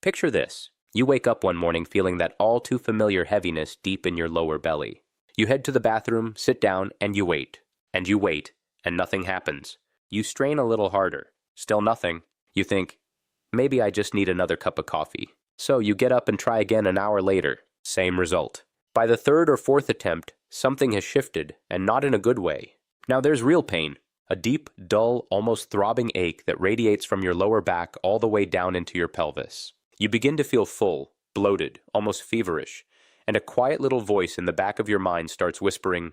Picture this. You wake up one morning feeling that all too familiar heaviness deep in your lower belly. You head to the bathroom, sit down, and you wait. And you wait, and nothing happens. You strain a little harder. Still nothing. You think, maybe I just need another cup of coffee. So you get up and try again an hour later. Same result. By the third or fourth attempt, something has shifted, and not in a good way. Now there's real pain. A deep, dull, almost throbbing ache that radiates from your lower back all the way down into your pelvis. You begin to feel full, bloated, almost feverish, and a quiet little voice in the back of your mind starts whispering,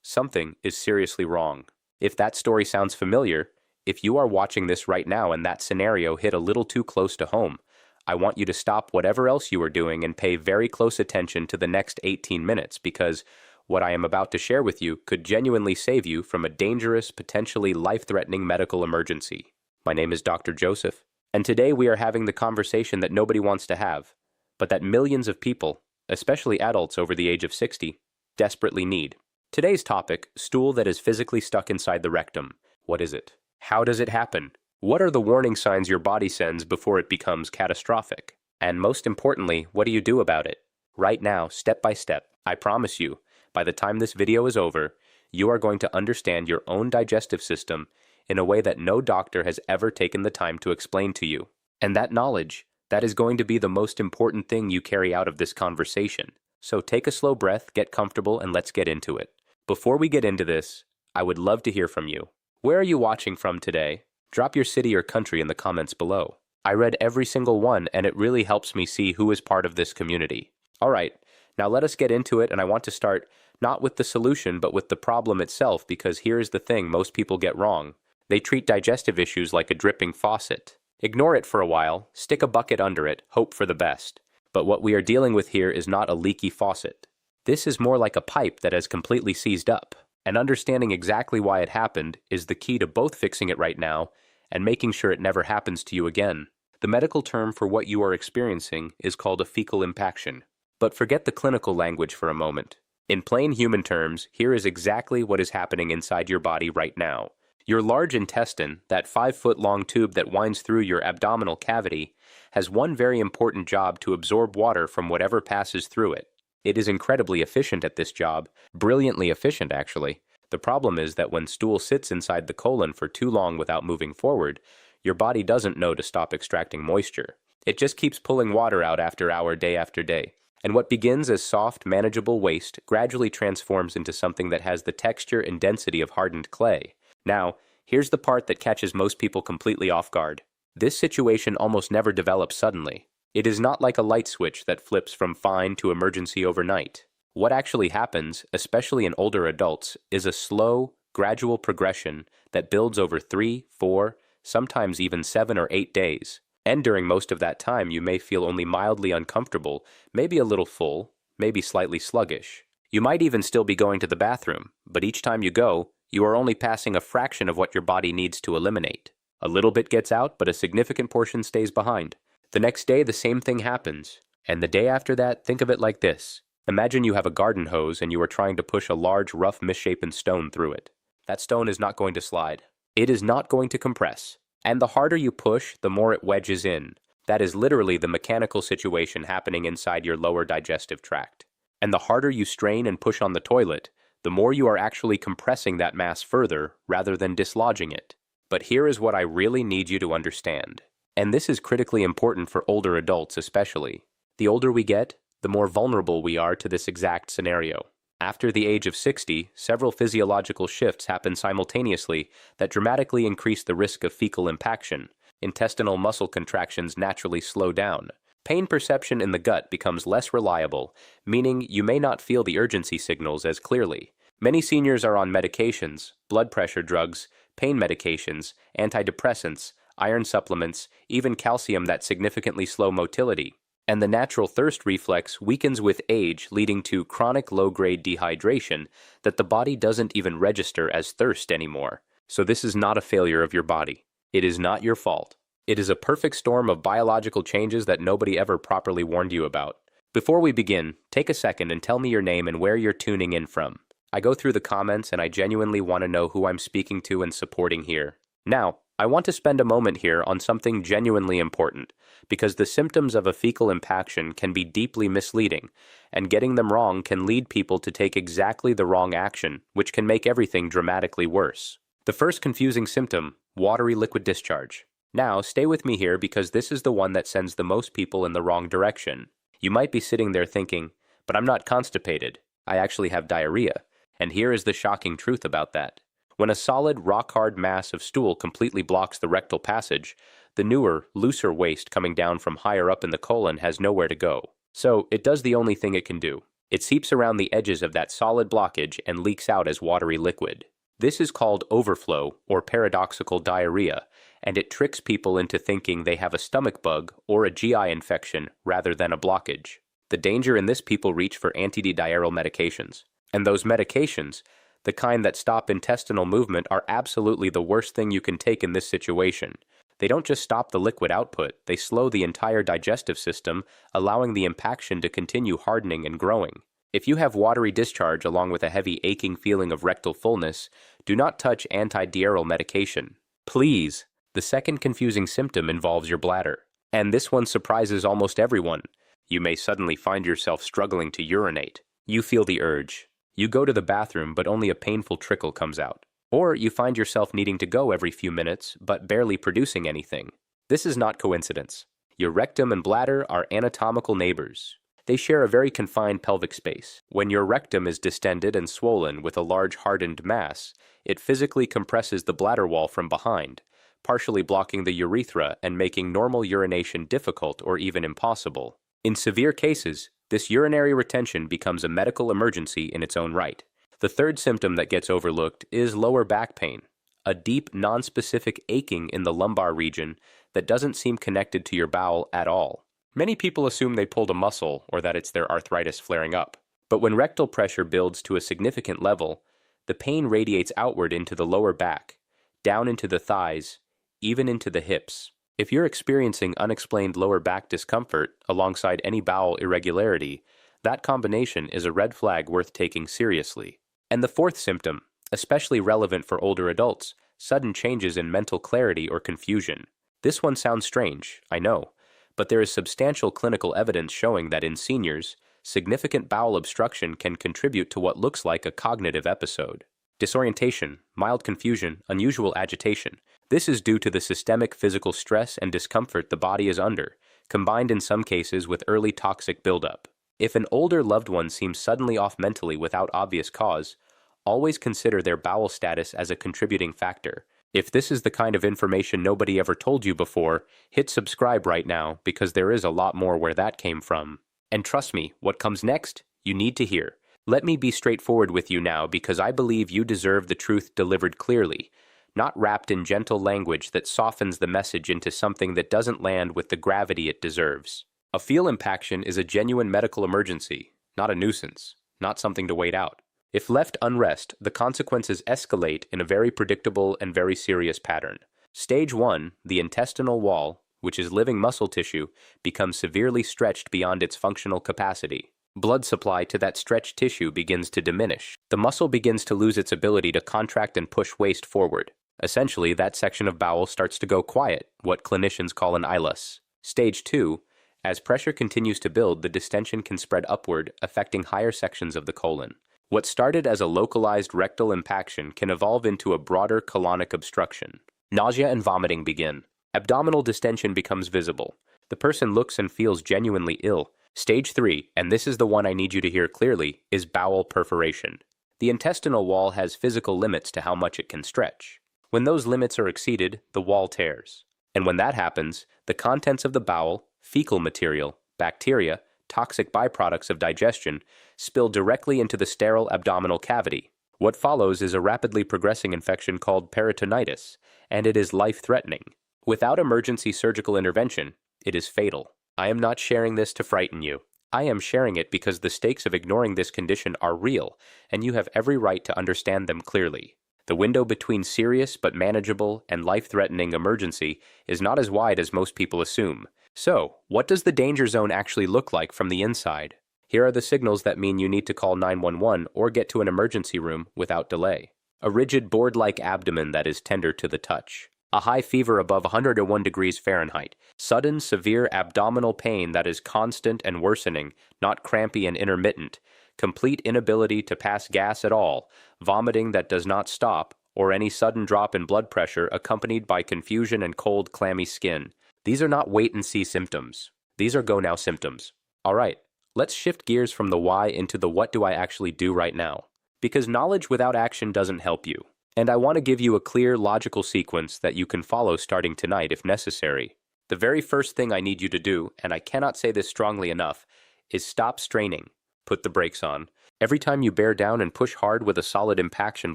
something is seriously wrong. If that story sounds familiar, if you are watching this right now and that scenario hit a little too close to home, I want you to stop whatever else you are doing and pay very close attention to the next 18 minutes because what I am about to share with you could genuinely save you from a dangerous, potentially life-threatening medical emergency. My name is Dr. Joseph, and today we are having the conversation that nobody wants to have, but that millions of people, especially adults over the age of 60, desperately need. Today's topic, stool that is physically stuck inside the rectum. What is it? How does it happen? What are the warning signs your body sends before it becomes catastrophic? And most importantly, what do you do about it? Right now, step by step, I promise you, by the time this video is over, you are going to understand your own digestive system in a way that no doctor has ever taken the time to explain to you. And that knowledge, that is going to be the most important thing you carry out of this conversation. So take a slow breath, get comfortable, and let's get into it. Before we get into this, I would love to hear from you. Where are you watching from today? Drop your city or country in the comments below. I read every single one, and it really helps me see who is part of this community. All right, now let us get into it, and I want to start not with the solution, but with the problem itself, because here is the thing most people get wrong. They treat digestive issues like a dripping faucet. Ignore it for a while, stick a bucket under it, hope for the best. But what we are dealing with here is not a leaky faucet. This is more like a pipe that has completely seized up. And understanding exactly why it happened is the key to both fixing it right now and making sure it never happens to you again. The medical term for what you are experiencing is called a fecal impaction. But forget the clinical language for a moment. In plain human terms, here is exactly what is happening inside your body right now. Your large intestine, that 5-foot-long tube that winds through your abdominal cavity, has one very important job to absorb water from whatever passes through it. It is incredibly efficient at this job, brilliantly efficient actually. The problem is that when stool sits inside the colon for too long without moving forward, your body doesn't know to stop extracting moisture. It just keeps pulling water out after hour, day after day. And what begins as soft, manageable waste gradually transforms into something that has the texture and density of hardened clay. Now, here's the part that catches most people completely off guard. This situation almost never develops suddenly. It is not like a light switch that flips from fine to emergency overnight. What actually happens, especially in older adults, is a slow, gradual progression that builds over 3, 4, sometimes even 7 or 8 days. And during most of that time, you may feel only mildly uncomfortable, maybe a little full, maybe slightly sluggish. You might even still be going to the bathroom, but each time you go, you are only passing a fraction of what your body needs to eliminate. A little bit gets out, but a significant portion stays behind. The next day, the same thing happens. And the day after that, think of it like this. Imagine you have a garden hose and you are trying to push a large, rough, misshapen stone through it. That stone is not going to slide. It is not going to compress. And the harder you push, the more it wedges in. That is literally the mechanical situation happening inside your lower digestive tract. And the harder you strain and push on the toilet, the more you are actually compressing that mass further rather than dislodging it. But here is what I really need you to understand. And this is critically important for older adults especially. The older we get, the more vulnerable we are to this exact scenario. After the age of 60, several physiological shifts happen simultaneously that dramatically increase the risk of fecal impaction. Intestinal muscle contractions naturally slow down. Pain perception in the gut becomes less reliable, meaning you may not feel the urgency signals as clearly. Many seniors are on medications, blood pressure drugs, pain medications, antidepressants, iron supplements, even calcium that significantly slow motility. And the natural thirst reflex weakens with age, leading to chronic low-grade dehydration that the body doesn't even register as thirst anymore. So this is not a failure of your body. It is not your fault. It is a perfect storm of biological changes that nobody ever properly warned you about. Before we begin, take a second and tell me your name and where you're tuning in from. I go through the comments and I genuinely want to know who I'm speaking to and supporting here. Now, I want to spend a moment here on something genuinely important, because the symptoms of a fecal impaction can be deeply misleading, and getting them wrong can lead people to take exactly the wrong action, which can make everything dramatically worse. The first confusing symptom, watery liquid discharge. Now, stay with me here because this is the one that sends the most people in the wrong direction. You might be sitting there thinking, but I'm not constipated. I actually have diarrhea. And here is the shocking truth about that. When a solid, rock-hard mass of stool completely blocks the rectal passage, the newer, looser waste coming down from higher up in the colon has nowhere to go. So, it does the only thing it can do. It seeps around the edges of that solid blockage and leaks out as watery liquid. This is called overflow, or paradoxical diarrhea, and it tricks people into thinking they have a stomach bug or a GI infection rather than a blockage. The danger in this, people reach for antidiarrheal medications. And those medications, the kind that stop intestinal movement, are absolutely the worst thing you can take in this situation. They don't just stop the liquid output, they slow the entire digestive system, allowing the impaction to continue hardening and growing. If you have watery discharge along with a heavy aching feeling of rectal fullness, do not touch antidiarrheal medication. Please! The second confusing symptom involves your bladder. And this one surprises almost everyone. You may suddenly find yourself struggling to urinate. You feel the urge. You go to the bathroom, but only a painful trickle comes out. Or you find yourself needing to go every few minutes, but barely producing anything. This is not coincidence. Your rectum and bladder are anatomical neighbors. They share a very confined pelvic space. When your rectum is distended and swollen with a large hardened mass, it physically compresses the bladder wall from behind, partially blocking the urethra and making normal urination difficult or even impossible. In severe cases, this urinary retention becomes a medical emergency in its own right. The third symptom that gets overlooked is lower back pain, a deep, nonspecific aching in the lumbar region that doesn't seem connected to your bowel at all. Many people assume they pulled a muscle or that it's their arthritis flaring up. But when rectal pressure builds to a significant level, the pain radiates outward into the lower back, down into the thighs, even into the hips. If you're experiencing unexplained lower back discomfort alongside any bowel irregularity, that combination is a red flag worth taking seriously. And the fourth symptom, especially relevant for older adults, sudden changes in mental clarity or confusion. This one sounds strange, I know, but there is substantial clinical evidence showing that in seniors, significant bowel obstruction can contribute to what looks like a cognitive episode. Disorientation, mild confusion, unusual agitation. This is due to the systemic physical stress and discomfort the body is under, combined in some cases with early toxic buildup. If an older loved one seems suddenly off mentally without obvious cause, always consider their bowel status as a contributing factor. If this is the kind of information nobody ever told you before, hit subscribe right now because there is a lot more where that came from. And trust me, what comes next, you need to hear. Let me be straightforward with you now because I believe you deserve the truth delivered clearly, not wrapped in gentle language that softens the message into something that doesn't land with the gravity it deserves. A fecal impaction is a genuine medical emergency, not a nuisance, not something to wait out. If left unrest, the consequences escalate in a very predictable and very serious pattern. Stage 1, the intestinal wall, which is living muscle tissue, becomes severely stretched beyond its functional capacity. Blood supply to that stretched tissue begins to diminish. The muscle begins to lose its ability to contract and push waste forward. Essentially, that section of bowel starts to go quiet, what clinicians call an ileus. Stage 2, as pressure continues to build, the distension can spread upward, affecting higher sections of the colon. What started as a localized rectal impaction can evolve into a broader colonic obstruction. Nausea and vomiting begin. Abdominal distension becomes visible. The person looks and feels genuinely ill. Stage 3, and this is the one I need you to hear clearly, is bowel perforation. The intestinal wall has physical limits to how much it can stretch. When those limits are exceeded, the wall tears. And when that happens, the contents of the bowel, fecal material, bacteria, toxic byproducts of digestion, spill directly into the sterile abdominal cavity. What follows is a rapidly progressing infection called peritonitis, and it is life-threatening. Without emergency surgical intervention, it is fatal. I am not sharing this to frighten you. I am sharing it because the stakes of ignoring this condition are real, and you have every right to understand them clearly. The window between serious but manageable and life-threatening emergency is not as wide as most people assume. So, what does the danger zone actually look like from the inside? Here are the signals that mean you need to call 911 or get to an emergency room without delay. A rigid board-like abdomen that is tender to the touch. a high fever above 101 degrees Fahrenheit, sudden severe abdominal pain that is constant and worsening, not crampy and intermittent, complete inability to pass gas at all, vomiting that does not stop, or any sudden drop in blood pressure accompanied by confusion and cold, clammy skin. These are not wait-and-see symptoms. These are go-now symptoms. All right, let's shift gears from the why into the what do I actually do right now. Because knowledge without action doesn't help you. And I want to give you a clear, logical sequence that you can follow starting tonight if necessary. The very first thing I need you to do, and I cannot say this strongly enough, is stop straining. Put the brakes on. Every time you bear down and push hard with a solid impaction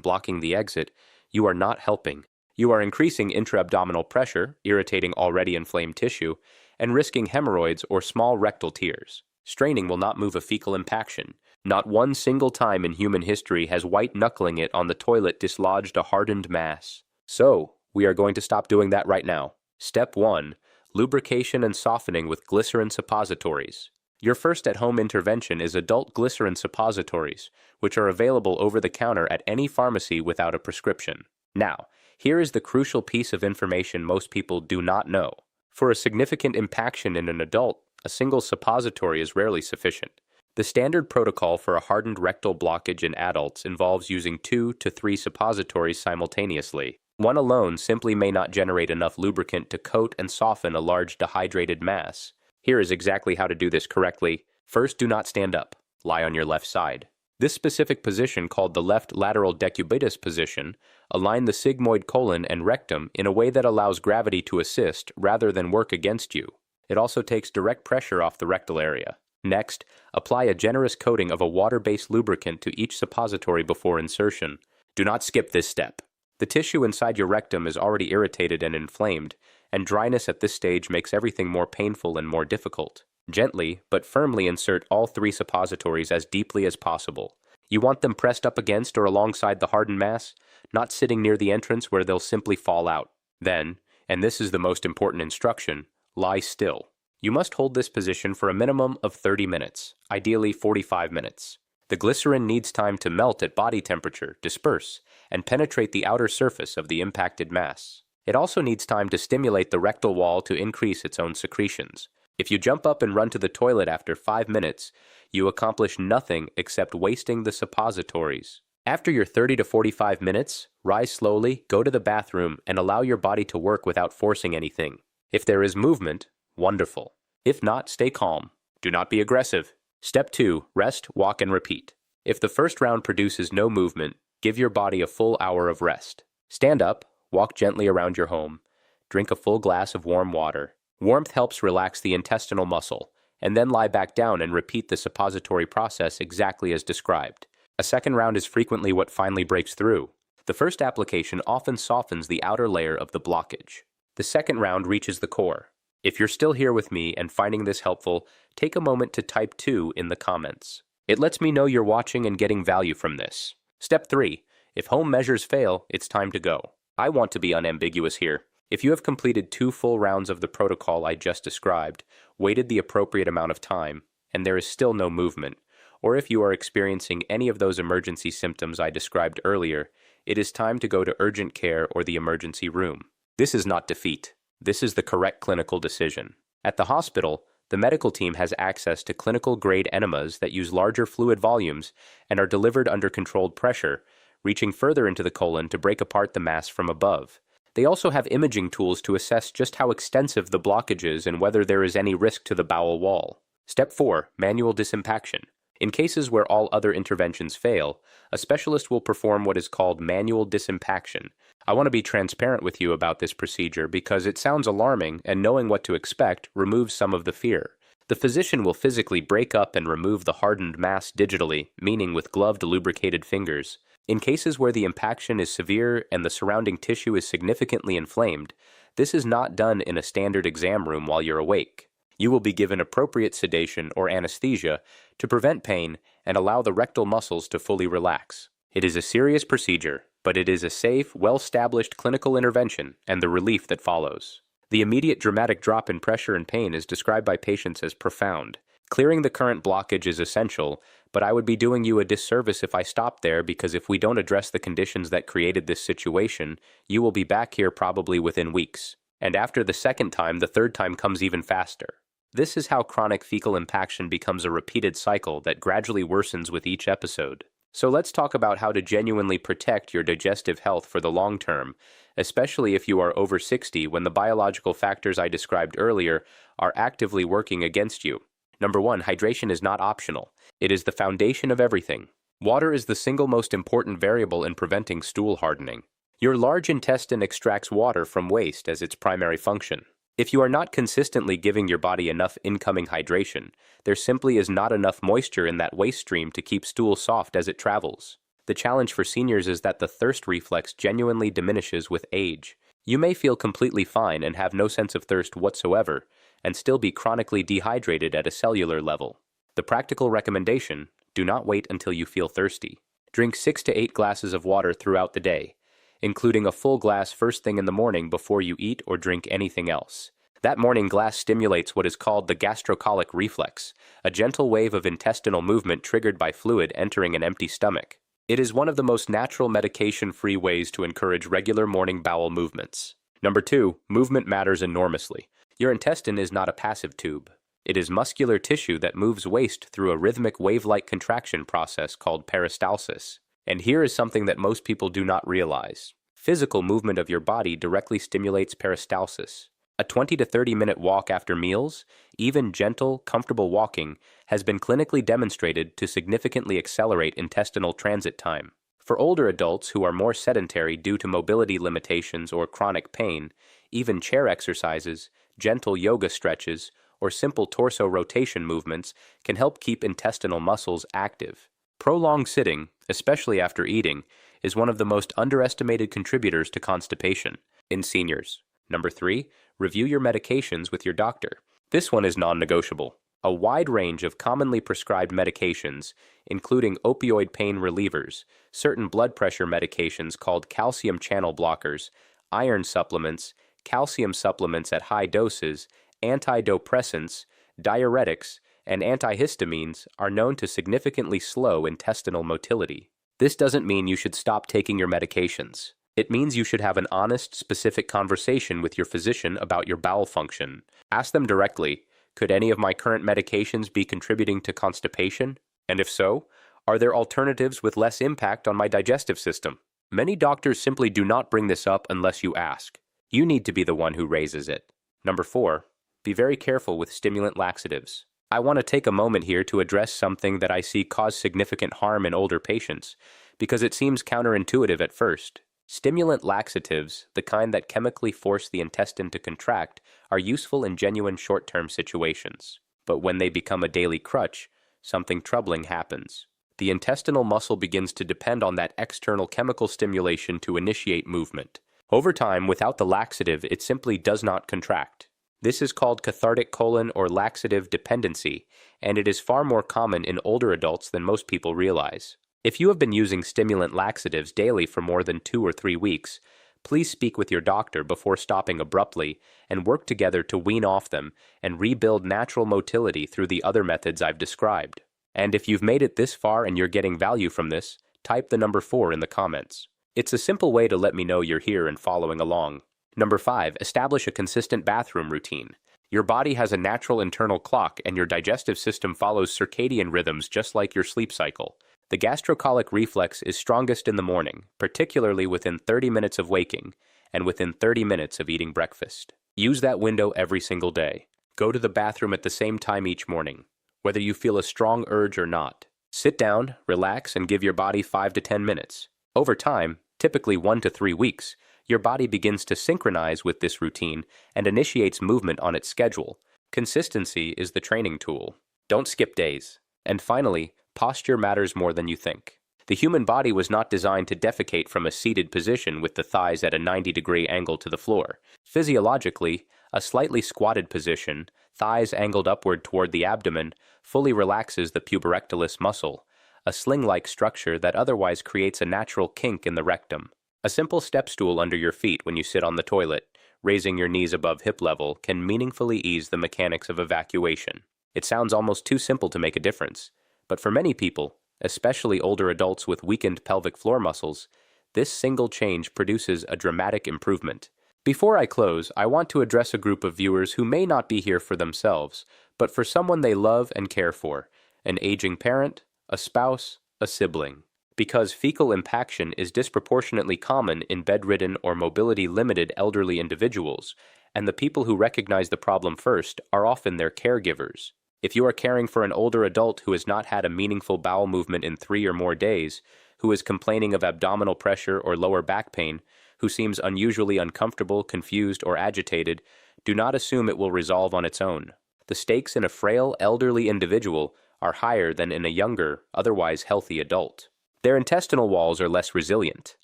blocking the exit, you are not helping. You are increasing intra-abdominal pressure, irritating already inflamed tissue, and risking hemorrhoids or small rectal tears. Straining will not move a fecal impaction. Not one single time in human history has white-knuckling it on the toilet dislodged a hardened mass. So, we are going to stop doing that right now. Step 1. Lubrication and softening with glycerin suppositories. Your first at-home intervention is adult glycerin suppositories, which are available over the counter at any pharmacy without a prescription. Now, here is the crucial piece of information most people do not know. For a significant impaction in an adult, a single suppository is rarely sufficient. The standard protocol for a hardened rectal blockage in adults involves using 2 to 3 suppositories simultaneously. One alone simply may not generate enough lubricant to coat and soften a large dehydrated mass. Here is exactly how to do this correctly. First, do not stand up. Lie on your left side. This specific position, called the left lateral decubitus position, align the sigmoid colon and rectum in a way that allows gravity to assist rather than work against you. It also takes direct pressure off the rectal area. Next, apply a generous coating of a water-based lubricant to each suppository before insertion. Do not skip this step. The tissue inside your rectum is already irritated and inflamed, and dryness at this stage makes everything more painful and more difficult. Gently, but firmly insert all 3 suppositories as deeply as possible. You want them pressed up against or alongside the hardened mass, not sitting near the entrance where they'll simply fall out. Then, and this is the most important instruction, lie still. You must hold this position for a minimum of 30 minutes, ideally 45 minutes. The glycerin needs time to melt at body temperature, disperse, and penetrate the outer surface of the impacted mass. It also needs time to stimulate the rectal wall to increase its own secretions. If you jump up and run to the toilet after 5 minutes, you accomplish nothing except wasting the suppositories. After your 30 to 45 minutes, rise slowly, go to the bathroom, and allow your body to work without forcing anything. If there is movement, wonderful. If not, stay calm. Do not be aggressive. Step 2. Rest, walk, and repeat. If the first round produces no movement, give your body a full hour of rest. Stand up, walk gently around your home, drink a full glass of warm water. Warmth helps relax the intestinal muscle, and then lie back down and repeat the suppository process exactly as described. A second round is frequently what finally breaks through. The first application often softens the outer layer of the blockage. The second round reaches the core. If you're still here with me and finding this helpful, take a moment to type 2 in the comments. It lets me know you're watching and getting value from this. Step 3. If home measures fail, it's time to go. I want to be unambiguous here. If you have completed 2 full rounds of the protocol I just described, waited the appropriate amount of time, and there is still no movement, or if you are experiencing any of those emergency symptoms I described earlier, it is time to go to urgent care or the emergency room. This is not defeat. This is the correct clinical decision. At the hospital, the medical team has access to clinical-grade enemas that use larger fluid volumes and are delivered under controlled pressure, reaching further into the colon to break apart the mass from above. They also have imaging tools to assess just how extensive the blockage is and whether there is any risk to the bowel wall. Step 4. Manual disimpaction. In cases where all other interventions fail, a specialist will perform what is called manual disimpaction. I want to be transparent with you about this procedure because it sounds alarming, and knowing what to expect removes some of the fear. The physician will physically break up and remove the hardened mass digitally, meaning with gloved, lubricated fingers. In cases where the impaction is severe and the surrounding tissue is significantly inflamed, this is not done in a standard exam room while you're awake. You will be given appropriate sedation or anesthesia to prevent pain and allow the rectal muscles to fully relax. It is a serious procedure, but it is a safe, well-established clinical intervention and the relief that follows. The immediate dramatic drop in pressure and pain is described by patients as profound. Clearing the current blockage is essential, but I would be doing you a disservice if I stopped there, because if we don't address the conditions that created this situation, you will be back here probably within weeks. And after the second time, the third time comes even faster. This is how chronic fecal impaction becomes a repeated cycle that gradually worsens with each episode. So let's talk about how to genuinely protect your digestive health for the long term, especially if you are over 60, when the biological factors I described earlier are actively working against you. Number 1, hydration is not optional. It is the foundation of everything. Water is the single most important variable in preventing stool hardening. Your large intestine extracts water from waste as its primary function. If you are not consistently giving your body enough incoming hydration, there simply is not enough moisture in that waste stream to keep stool soft as it travels. The challenge for seniors is that the thirst reflex genuinely diminishes with age. You may feel completely fine and have no sense of thirst whatsoever, and still be chronically dehydrated at a cellular level. The practical recommendation: do not wait until you feel thirsty. Drink 6 to 8 glasses of water throughout the day, including a full glass first thing in the morning before you eat or drink anything else. That morning glass stimulates what is called the gastrocolic reflex, a gentle wave of intestinal movement triggered by fluid entering an empty stomach. It is one of the most natural medication-free ways to encourage regular morning bowel movements. Number 2, movement matters enormously. Your intestine is not a passive tube. It is muscular tissue that moves waste through a rhythmic wave-like contraction process called peristalsis. And here is something that most people do not realize. Physical movement of your body directly stimulates peristalsis. A 20 to 30-minute walk after meals, even gentle, comfortable walking, has been clinically demonstrated to significantly accelerate intestinal transit time. For older adults who are more sedentary due to mobility limitations or chronic pain, even chair exercises, gentle yoga stretches, or simple torso rotation movements can help keep intestinal muscles active. Prolonged sitting, especially after eating, is one of the most underestimated contributors to constipation in seniors. Number 3, review your medications with your doctor. This one is non-negotiable. A wide range of commonly prescribed medications, including opioid pain relievers, certain blood pressure medications called calcium channel blockers, iron supplements, calcium supplements at high doses, antidepressants, diuretics, and antihistamines are known to significantly slow intestinal motility. This doesn't mean you should stop taking your medications. It means you should have an honest, specific conversation with your physician about your bowel function. Ask them directly, could any of my current medications be contributing to constipation? And if so, are there alternatives with less impact on my digestive system? Many doctors simply do not bring this up unless you ask. You need to be the one who raises it. Number 4, be very careful with stimulant laxatives. I want to take a moment here to address something that I see cause significant harm in older patients, because it seems counterintuitive at first. Stimulant laxatives, the kind that chemically force the intestine to contract, are useful in genuine short-term situations. But when they become a daily crutch, something troubling happens. The intestinal muscle begins to depend on that external chemical stimulation to initiate movement. Over time, without the laxative, it simply does not contract. This is called cathartic colon or laxative dependency, and it is far more common in older adults than most people realize. If you have been using stimulant laxatives daily for more than 2 or 3 weeks, please speak with your doctor before stopping abruptly and work together to wean off them and rebuild natural motility through the other methods I've described. And if you've made it this far and you're getting value from this, type the number 4 in the comments. It's a simple way to let me know you're here and following along. Number 5, establish a consistent bathroom routine. Your body has a natural internal clock, and your digestive system follows circadian rhythms just like your sleep cycle. The gastrocolic reflex is strongest in the morning, particularly within 30 minutes of waking and within 30 minutes of eating breakfast. Use that window every single day. Go to the bathroom at the same time each morning, whether you feel a strong urge or not. Sit down, relax, and give your body 5 to 10 minutes. Over time, typically 1 to 3 weeks, your body begins to synchronize with this routine and initiates movement on its schedule. Consistency is the training tool. Don't skip days. And finally, posture matters more than you think. The human body was not designed to defecate from a seated position with the thighs at a 90-degree angle to the floor. Physiologically, a slightly squatted position, thighs angled upward toward the abdomen, fully relaxes the puborectalis muscle, a sling-like structure that otherwise creates a natural kink in the rectum. A simple step stool under your feet when you sit on the toilet, raising your knees above hip level, can meaningfully ease the mechanics of evacuation. It sounds almost too simple to make a difference, but for many people, especially older adults with weakened pelvic floor muscles, this single change produces a dramatic improvement. Before I close, I want to address a group of viewers who may not be here for themselves, but for someone they love and care for, an aging parent, a spouse, a sibling. Because fecal impaction is disproportionately common in bedridden or mobility-limited elderly individuals, and the people who recognize the problem first are often their caregivers. If you are caring for an older adult who has not had a meaningful bowel movement in 3 or more days, who is complaining of abdominal pressure or lower back pain, who seems unusually uncomfortable, confused, or agitated, do not assume it will resolve on its own. The stakes in a frail, elderly individual are higher than in a younger, otherwise healthy adult. Their intestinal walls are less resilient.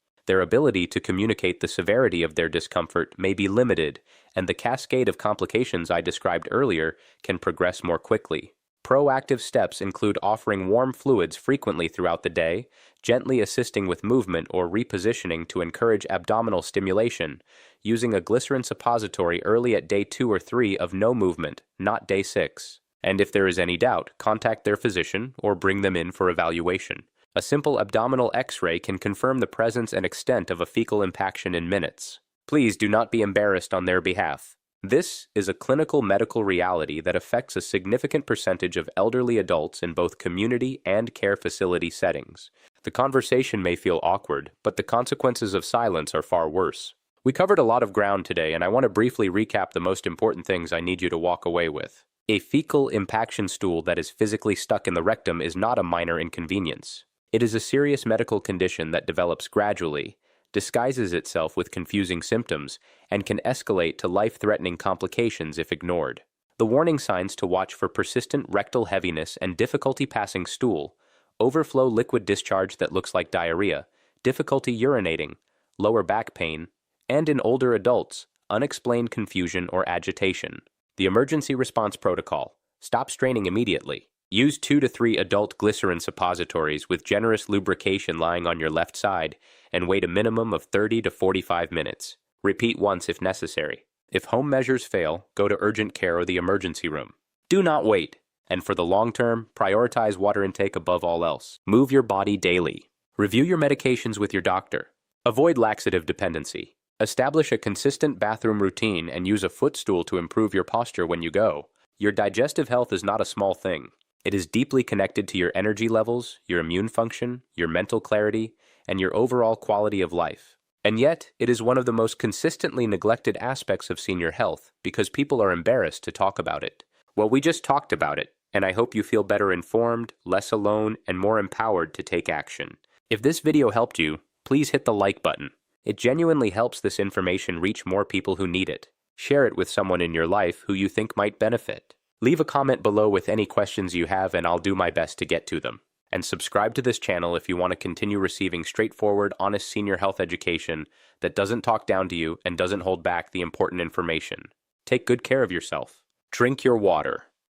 Their ability to communicate the severity of their discomfort may be limited, and the cascade of complications I described earlier can progress more quickly. Proactive steps include offering warm fluids frequently throughout the day, gently assisting with movement or repositioning to encourage abdominal stimulation, using a glycerin suppository early at day 2 or 3 of no movement, not day 6. And if there is any doubt, contact their physician or bring them in for evaluation. A simple abdominal X-ray can confirm the presence and extent of a fecal impaction in minutes. Please do not be embarrassed on their behalf. This is a clinical medical reality that affects a significant percentage of elderly adults in both community and care facility settings. The conversation may feel awkward, but the consequences of silence are far worse. We covered a lot of ground today, and I want to briefly recap the most important things I need you to walk away with. A fecal impaction stool that is physically stuck in the rectum is not a minor inconvenience. It is a serious medical condition that develops gradually, disguises itself with confusing symptoms, and can escalate to life-threatening complications if ignored. The warning signs to watch for: persistent rectal heaviness and difficulty passing stool, overflow liquid discharge that looks like diarrhea, difficulty urinating, lower back pain, and in older adults, unexplained confusion or agitation. The emergency response protocol: stop straining immediately. Use 2 to 3 adult glycerin suppositories with generous lubrication lying on your left side and wait a minimum of 30 to 45 minutes. Repeat once if necessary. If home measures fail, go to urgent care or the emergency room. Do not wait. And for the long term, prioritize water intake above all else. Move your body daily. Review your medications with your doctor. Avoid laxative dependency. Establish a consistent bathroom routine and use a footstool to improve your posture when you go. Your digestive health is not a small thing. It is deeply connected to your energy levels, your immune function, your mental clarity, and your overall quality of life. And yet, it is one of the most consistently neglected aspects of senior health because people are embarrassed to talk about it. Well, we just talked about it, and I hope you feel better informed, less alone, and more empowered to take action. If this video helped you, please hit the like button. It genuinely helps this information reach more people who need it. Share it with someone in your life who you think might benefit. Leave a comment below with any questions you have, and I'll do my best to get to them. And subscribe to this channel if you want to continue receiving straightforward, honest senior health education that doesn't talk down to you and doesn't hold back the important information. Take good care of yourself. Drink your water.